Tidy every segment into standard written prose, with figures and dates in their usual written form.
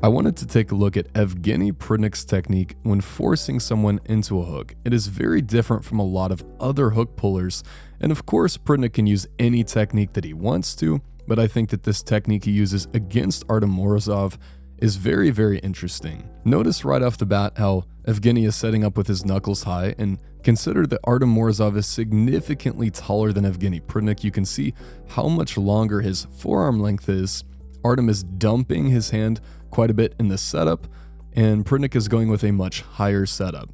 I wanted to take a look at Evgeny Prudnik's technique when forcing someone into a hook. It is very different from a lot of other hook pullers, and of course Prudnik can use any technique that he wants to, but I think that this technique he uses against Artem Morozov is very, very interesting. Notice right off the bat how Evgeny is setting up with his knuckles high, and consider that Artem Morozov is significantly taller than Evgeny Prudnik. You can see how much longer his forearm length is. Artem is dumping his hand quite a bit in the setup, and Prudnik is going with a much higher setup.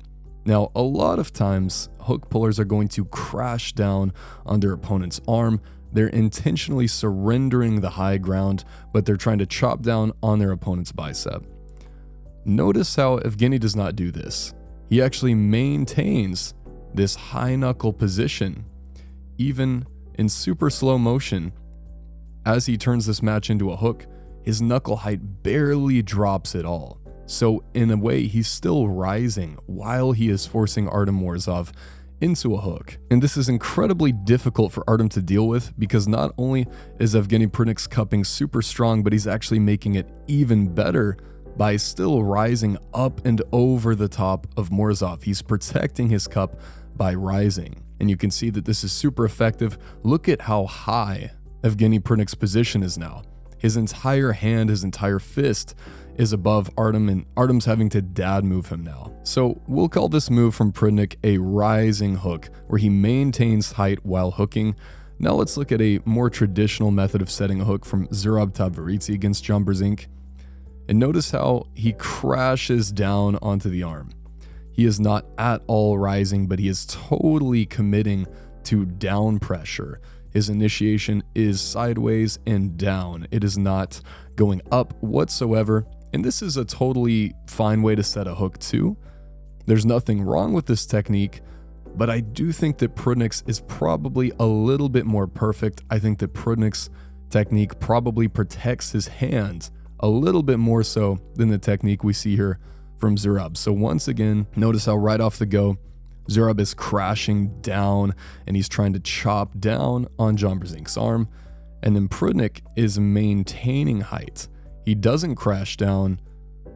Now, a lot of times, hook pullers are going to crash down on their opponent's arm. They're intentionally surrendering the high ground, but they're trying to chop down on their opponent's bicep. Notice how Evgeny does not do this. He actually maintains this high knuckle position, even in super slow motion. As he turns this match into a hook, his knuckle height barely drops at all. So in a way, he's still rising while he is forcing Artem Morozov into a hook. And this is incredibly difficult for Artem to deal with, because not only is Evgeny Prudnik's cupping super strong, but he's actually making it even better by still rising up and over the top of Morozov. He's protecting his cup by rising. And you can see that this is super effective. Look at how high Evgeny Prudnik's position is now. His entire hand, his entire fist is above Artem, and Artem's having to dad move him now. So we'll call this move from Prudnik a rising hook, where he maintains height while hooking. Now let's look at a more traditional method of setting a hook from Zurab Tavberidze against Brzenk. And notice how he crashes down onto the arm. He is not at all rising, but he is totally committing to down pressure. His initiation is sideways and down. It is not going up whatsoever. And this is a totally fine way to set a hook too. There's nothing wrong with this technique, but I do think that Prudnik's is probably a little bit more perfect. I think that Prudnik's technique probably protects his hands a little bit more so than the technique we see here from Zurab. So once again, notice how right off the go, Zurab is crashing down and he's trying to chop down on Brzenk's arm. And then Prudnik is maintaining height. He doesn't crash down,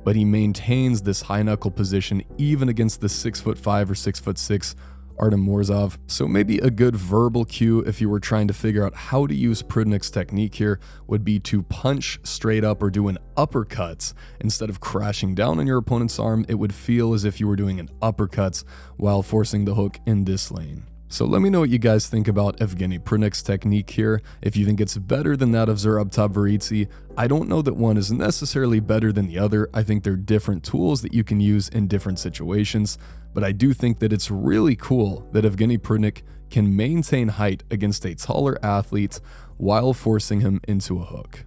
but he maintains this high knuckle position even against the 6'5" or 6'6" Artem Morozov. So maybe a good verbal cue if you were trying to figure out how to use Prudnik's technique here would be to punch straight up or do an uppercut. Instead of crashing down on your opponent's arm, it would feel as if you were doing an uppercut while forcing the hook in this lane. So let me know what you guys think about Evgeny Prudnik's technique here. If you think it's better than that of Zurab Tavberidze, I don't know that one is necessarily better than the other. I think they're different tools that you can use in different situations, but I do think that it's really cool that Evgeny Prudnik can maintain height against a taller athlete while forcing him into a hook.